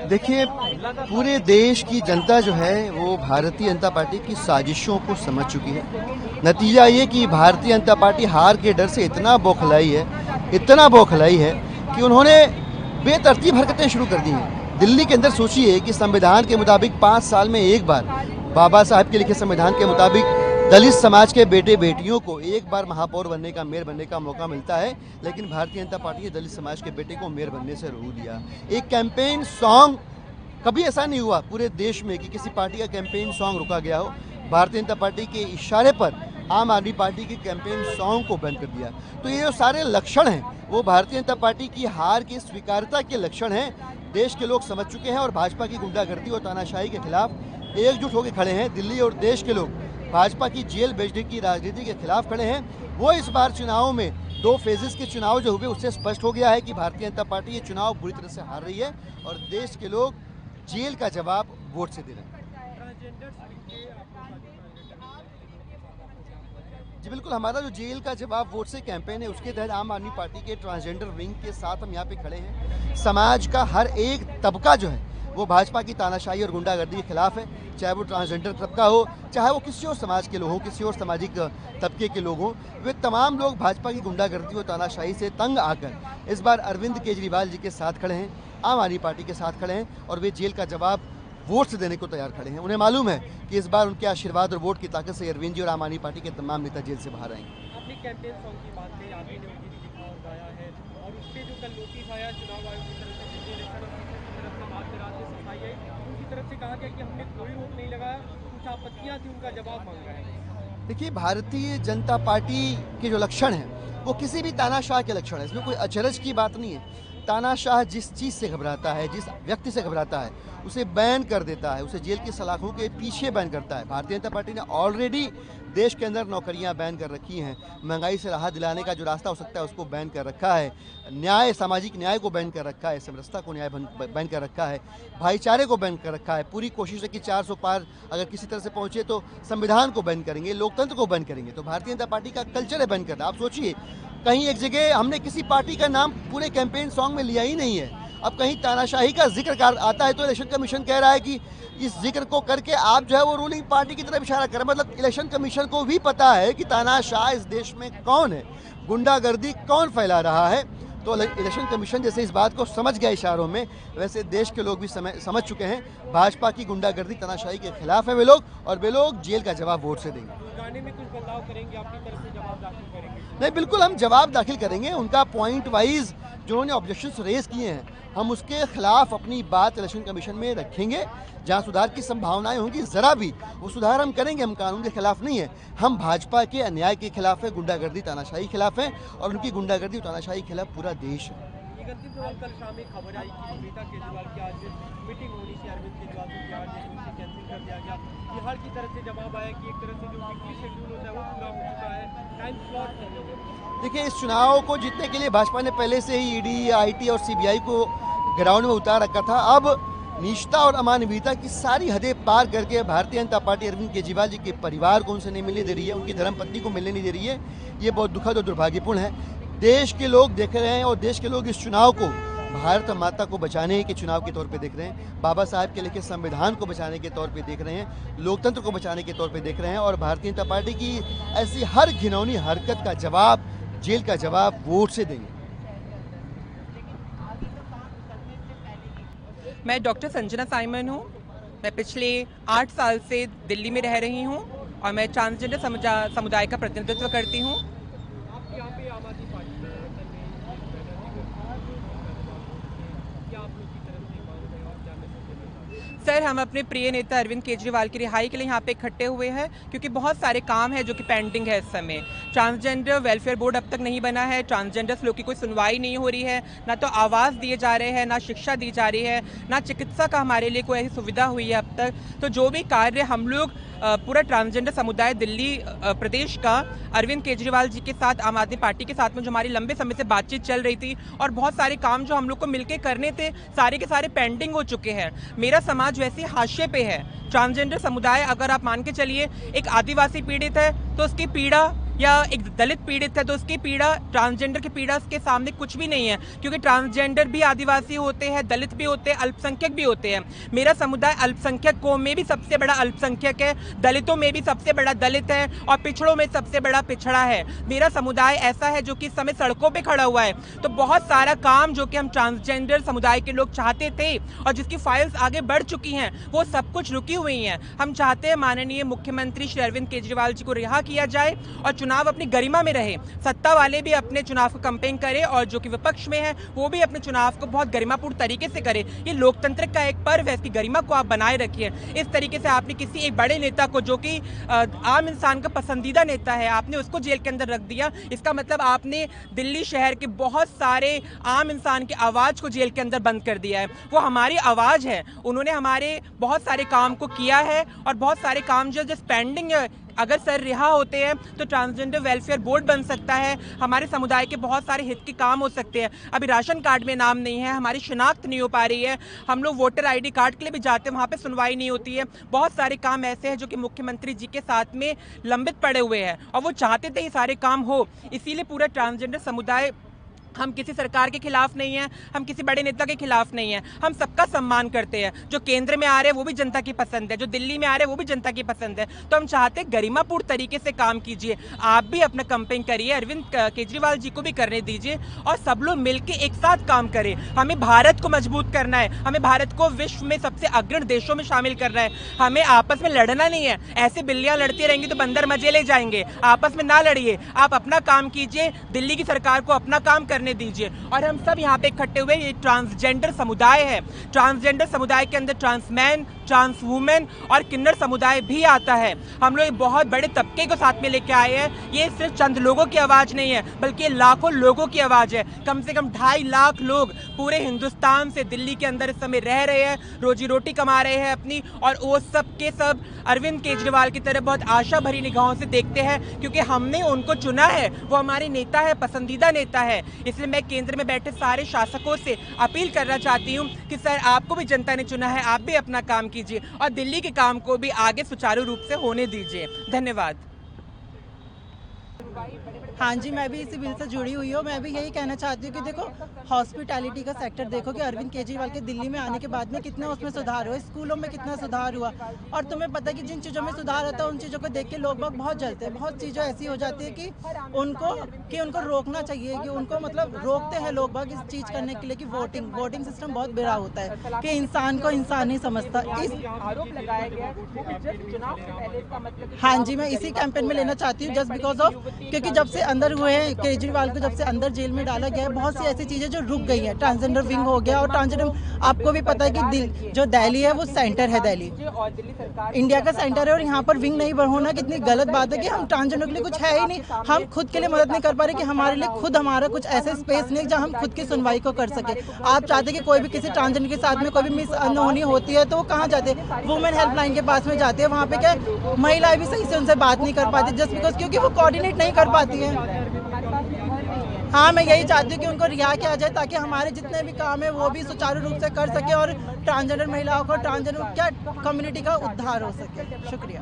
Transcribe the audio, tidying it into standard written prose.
देखिए, पूरे देश की जनता जो है वो भारतीय जनता पार्टी की साजिशों को समझ चुकी है। नतीजा ये कि भारतीय जनता पार्टी हार के डर से इतना बौखलाई है कि उन्होंने बेतरतीब हरकतें शुरू कर दी हैं। दिल्ली के अंदर सोचिए कि संविधान के मुताबिक 5 साल में एक बार, बाबा साहब के लिखे संविधान के मुताबिक दलित समाज के बेटे बेटियों को एक बार महापौर बनने का, मेयर बनने का मौका मिलता है, लेकिन भारतीय जनता पार्टी ने दलित समाज के बेटे को मेयर बनने से रोक दिया। एक कैंपेन सॉन्ग, कभी ऐसा नहीं हुआ पूरे देश में कि किसी पार्टी का कैंपेन सॉन्ग रुका गया हो। भारतीय जनता पार्टी के इशारे पर आम आदमी पार्टी के कैंपेन सॉन्ग को बैन कर दिया। तो ये जो सारे लक्षण हैं वो भारतीय जनता पार्टी की हार की स्वीकार्यता के लक्षण हैं। देश के लोग समझ चुके हैं और भाजपा की गुंडागर्दी और तानाशाही के खिलाफ एकजुट होकर खड़े हैं। दिल्ली और देश के लोग भाजपा की जेल भेजने की राजनीति के खिलाफ खड़े हैं। वो इस बार चुनाव में 2 फेजेस के चुनाव जो हुए उससे स्पष्ट हो गया है कि भारतीय जनता पार्टी ये चुनाव बुरी तरह से हार रही है और देश के लोग जेल का जवाब वोट से दे रहे हैं। जी बिल्कुल, हमारा जो जेल का जवाब वोट से कैंपेन है उसके तहत आम आदमी पार्टी के ट्रांसजेंडर विंग के साथ हम यहाँ पे खड़े हैं। समाज का हर एक तबका जो है वो भाजपा की तानाशाही और गुंडागर्दी के खिलाफ है, चाहे वो ट्रांसजेंडर तबका हो, चाहे वो किसी और समाज के लोग हों, किसी और सामाजिक तबके के लोग हों। वे तमाम लोग भाजपा की गुंडागर्दी और तानाशाही से तंग आकर इस बार अरविंद केजरीवाल जी के साथ खड़े हैं, आम आदमी पार्टी के साथ खड़े हैं और वे जेल का जवाब वोट से देने को तैयार खड़े हैं। उन्हें मालूम है कि इस बार उनके आशीर्वाद और वोट की ताकत से अरविंद जी और आम आदमी पार्टी के तमाम नेता जेल से बाहर आएंगे। अपनी कैंपेन सॉन्ग की बात कही, आपने लिखा और गाया है और उसके जो कल नोटिस आया चुनाव आयोग की तरफ से, दिल्ली इलेक्शन ऑफिसर की तरफ से, बात रात में सफाई आई, उनकी तरफ से कहा गया कि हमने कोई रोक नहीं लगाया, कुछ आपत्तियां थी, उनका जवाब मांग रहे हैं। देखिए, भारतीय जनता पार्टी के जो लक्षण हैं वो किसी भी तानाशाह के लक्षण है, इसमें कोई अचरज की बात नहीं है। तानाशाह जिस चीज़ से घबराता है, जिस व्यक्ति से घबराता है, उसे बैन कर देता है, उसे जेल की सलाखों के पीछे बैन करता है। भारतीय जनता पार्टी ने ऑलरेडी देश के अंदर नौकरियां बैन कर रखी हैं, महंगाई से राहत दिलाने का जो रास्ता हो सकता है उसको बैन कर रखा है, न्याय, सामाजिक न्याय को बैन कर रखा है, समरसता को न्याय बैन कर रखा है, भाईचारे को बैन कर रखा है। पूरी कोशिश है कि 400 पार अगर किसी तरह से पहुंचे तो संविधान को बैन करेंगे, लोकतंत्र को बैन करेंगे। तो भारतीय जनता पार्टी का कल्चर है बैन करना। आप सोचिए, कहीं एक जगह हमने किसी पार्टी का नाम पूरे कैंपेन सॉन्ग में लिया ही नहीं है। अब कहीं तानाशाही का जिक्र आता है तो इलेक्शन कमीशन कह रहा है कि इस जिक्र को करके आप जो है वो रूलिंग पार्टी की तरफ इशारा करें। मतलब इलेक्शन कमीशन को भी पता है कि तानाशाह इस देश में कौन है, गुंडागर्दी कौन फैला रहा है। तो इलेक्शन कमीशन जैसे इस बात को समझ गया इशारों में, वैसे देश के लोग भी समझ चुके हैं भाजपा की गुंडागर्दी तानाशाही के खिलाफ है वे लोग, और वे लोग जेल का जवाब वोट से देंगे। गाने में कुछ बदलाव करेंगे, आपकी तरफ से जवाब दाखिल करेंगे? नहीं, बिल्कुल हम जवाब दाखिल करेंगे। उनका पॉइंट वाइज जो उन्होंने ऑब्जेक्शंस रेज किए हैं, हम उसके खिलाफ अपनी बात इलेक्शन कमीशन में रखेंगे। जहां सुधार की संभावनाएं होंगी जरा भी वो सुधार हम करेंगे। हम कानून के खिलाफ नहीं है, हम भाजपा के अन्याय के खिलाफ है, गुंडागर्दी तानाशाही के खिलाफ है, और उनकी गुंडागर्दी और तानाशाही के खिलाफ पूरा देश है। अंतिम सवाल, कल शाम एक खबर आई कि अमिता केजरीवाल की आज मीटिंग होनी थी अरविंद केजरीवाल से, बिहार जैसे उसे कैंसिल कर दिया गया। बिहार की तरफ से जवाब आया कि एक तरह से जो वीकली शेड्यूल होता है वो पूरा हो चुका है, टाइम स्लॉट नहीं है। देखिए, इस चुनाव को जीतने के लिए भाजपा ने पहले से ही ईडी, आईटी और सीबीआई को ग्राउंड में उतार रखा था। अब निष्ठा और अमानवीयता की सारी हदें पार करके भारतीय जनता पार्टी अरविंद केजरीवाल जी के परिवार को उनसे नहीं मिलने दे रही है, उनकी धर्मपत्नी को मिलने नहीं दे रही है। ये बहुत दुखद और दुर्भाग्यपूर्ण है। देश के लोग देख रहे हैं और देश के लोग इस चुनाव को भारत माता को बचाने के चुनाव के तौर पे देख रहे हैं, बाबा साहब के लिखे संविधान को बचाने के तौर पे देख रहे हैं, लोकतंत्र को बचाने के तौर पे देख रहे हैं। और भारतीय जनता पार्टी की ऐसी हर घिनौनी हरकत का जवाब, जेल का जवाब वोट से देंगे। मैं डॉक्टर संजना साइमन हूँ। मैं पिछले 8 साल से दिल्ली में रह रही हूँ और मैं ट्रांसजेंडर समुदाय का प्रतिनिधित्व करती हूँ। सर, हम अपने प्रिय नेता अरविंद केजरीवाल की रिहाई के लिए यहाँ पे इकट्ठे हुए हैं क्योंकि बहुत सारे काम है जो कि पेंडिंग है इस समय। ट्रांसजेंडर वेलफेयर बोर्ड अब तक नहीं बना है, ट्रांसजेंडर्स लोग की कोई सुनवाई नहीं हो रही है, ना तो आवास दिए जा रहे हैं, ना शिक्षा दी जा रही है, ना चिकित्सा का हमारे लिए कोई ऐसी सुविधा हुई है अब तक। तो जो भी कार्य हम लोग पूरा ट्रांसजेंडर समुदाय दिल्ली प्रदेश का अरविंद केजरीवाल जी के साथ, आम आदमी पार्टी के साथ में जो हमारी लंबे समय से बातचीत चल रही थी और बहुत सारे काम जो हम लोग को मिलकर करने थे, सारे के सारे पेंडिंग हो चुके हैं। मेरा समाज वैसे हाशिए पे है। ट्रांसजेंडर समुदाय, अगर आप मान के चलिए, एक आदिवासी पीड़ित है तो उसकी पीड़ा या एक दलित पीड़ित है तो उसकी पीड़ा, ट्रांसजेंडर की पीड़ा उसके सामने कुछ भी नहीं है, क्योंकि ट्रांसजेंडर भी आदिवासी होते हैं, दलित भी होते हैं, अल्पसंख्यक भी होते हैं। मेरा समुदाय अल्पसंख्यकों में भी सबसे बड़ा अल्पसंख्यक है, दलितों में भी सबसे बड़ा दलित है और पिछड़ों में सबसे बड़ा पिछड़ा है। मेरा समुदाय ऐसा है जो कि इस समय सड़कों पे खड़ा हुआ है। तो बहुत सारा काम जो कि हम ट्रांसजेंडर समुदाय के लोग चाहते थे और जिसकी फाइल्स आगे बढ़ चुकी हैं, वो सब कुछ रुकी हुई हैं। हम चाहते हैं माननीय मुख्यमंत्री श्री अरविंद केजरीवाल जी को रिहा किया जाए और चुनाव अपनी गरिमा में रहे। सत्ता वाले भी अपने चुनाव को कैंपेन करें और जो कि विपक्ष में है वो भी अपने चुनाव को बहुत गरिमापूर्ण तरीके से करे। ये लोकतंत्र का एक पर्व है, इसकी गरिमा को आप बनाए रखिए। इस तरीके से आपने किसी एक बड़े नेता को, जो कि आम इंसान का पसंदीदा नेता है, आपने उसको जेल के अंदर रख दिया। इसका मतलब आपने दिल्ली शहर के बहुत सारे आम इंसान की आवाज को जेल के अंदर बंद कर दिया है। वो हमारी आवाज है, उन्होंने हमारे बहुत सारे काम को किया है और बहुत सारे काम जो पेंडिंग है, अगर सर रिहा होते हैं तो ट्रांसजेंडर वेलफेयर बोर्ड बन सकता है, हमारे समुदाय के बहुत सारे हित के काम हो सकते हैं। अभी राशन कार्ड में नाम नहीं है, हमारी शिनाख्त नहीं हो पा रही है, हम लोग वोटर आईडी कार्ड के लिए भी जाते हैं, वहाँ पे सुनवाई नहीं होती है। बहुत सारे काम ऐसे हैं जो कि मुख्यमंत्री जी के साथ में लंबित पड़े हुए हैं और वो चाहते थे ये सारे काम हो। इसीलिए पूरा ट्रांसजेंडर समुदाय, हम किसी सरकार के खिलाफ नहीं है, हम किसी बड़े नेता के खिलाफ नहीं है, हम सबका सम्मान करते हैं। जो केंद्र में आ रहे हैं वो भी जनता की पसंद है, जो दिल्ली में आ रहे हैं वो भी जनता की पसंद है। तो हम चाहते हैं गरिमापूर्ण तरीके से काम कीजिए। आप भी अपना कैंपेन करिए, अरविंद केजरीवाल जी को भी करने दीजिए और सब लोग मिलकर एक साथ काम करें। हमें भारत को मजबूत करना है, हमें भारत को विश्व में सबसे अग्रणी देशों में शामिल करना है। हमें आपस में लड़ना नहीं है, ऐसे बिल्लियां लड़ती रहेंगी तो बंदर मजे ले जाएंगे। आपस में ना लड़िए, आप अपना काम कीजिए, दिल्ली की सरकार को अपना काम करने दीजिए। और हम सब यहाँ पे इकट्ठे हुए, ये ट्रांसजेंडर समुदाय है। ट्रांसजेंडर समुदाय के अंदर ट्रांसमैन, ट्रांस वुमेन और किन्नर समुदाय भी आता है। हम लोग बहुत बड़े तबके को साथ में लेके आए हैं। ये सिर्फ चंद लोगों की आवाज नहीं है, बल्कि लाखों लोगों की आवाज है। कम से कम 2.5 लाख लोग पूरे हिंदुस्तान से दिल्ली के अंदर इस समय रह रहे हैं, रोजी रोटी कमा रहे हैं अपनी, और वो सब के सब अरविंद केजरीवाल की तरह बहुत आशा भरी निगाहों से देखते हैं, क्योंकि हमने उनको चुना है, वो हमारे नेता है, पसंदीदा नेता है। इसलिए मैं केंद्र में बैठे सारे शासकों से अपील करना चाहती हूँ कि सर, आपको भी जनता ने चुना है, आप भी अपना काम कीजिए और दिल्ली के काम को भी आगे सुचारू रूप से होने दीजिए। धन्यवाद। हाँ जी, मैं भी इसी बिल से जुड़ी हुई हूँ। मैं भी यही कहना चाहती हूँ कि देखो, हॉस्पिटैलिटी का सेक्टर देखो कि अरविंद केजरीवाल के दिल्ली में आने के बाद में कितना उसमें सुधार हुआ, स्कूलों में कितना सुधार हुआ। और तुम्हें पता है कि जिन चीज़ों में सुधार होता है उन चीज़ों को देख के लोग बहुत जलते हैं। बहुत चीज़ें ऐसी हो जाती है कि उनको रोकना चाहिए, कि उनको मतलब रोकते हैं लोग इस चीज़ करने के लिए कि वोटिंग सिस्टम बहुत बुरा होता है, कि इंसान को इंसान नहीं समझता। इस आरोप लगाया गया चुनाव से पहले, इसका मतलब हाँ जी, मैं इसी कैंपेन में लेना चाहती हूँ, जस्ट बिकॉज ऑफ, क्योंकि जब से अंदर हुए हैं केजरीवाल को, जब से अंदर जेल में डाला गया है, बहुत सी ऐसी चीजें जो रुक गई हैं। ट्रांसजेंडर विंग हो गया, और ट्रांसजेंडर, आपको भी पता है कि जो दिल्ली है वो सेंटर है, दिल्ली इंडिया का सेंटर है, और यहाँ पर विंग नहीं होना कितनी गलत बात है कि हम ट्रांसजेंडर के लिए कुछ है ही नहीं, हम खुद के लिए मदद नहीं कर पा रहे कि हमारे लिए खुद हमारा कुछ ऐसे स्पेस नहीं जहाँ हम खुद की सुनवाई को कर सके। आप चाहते कि कोई भी किसी ट्रांसजेंडर के साथ में कोई भी मिस अनहोनी होती है तो वो कहाँ जाते हैं? वुमेन हेल्पलाइन के पास में जाते हैं। वहाँ पे क्या महिलाएं भी सही से उनसे बात नहीं कर पाती, जस्ट बिकॉज क्योंकि वो कोऑर्डिनेट नहीं कर पाती हैं। हाँ, मैं यही चाहती हूँ कि उनको रिहा किया जाए, ताकि हमारे जितने भी काम है वो भी सुचारू रूप से कर सके और ट्रांसजेंडर महिलाओं को, ट्रांसजेंडर क्या कम्युनिटी का उद्धार हो सके। शुक्रिया।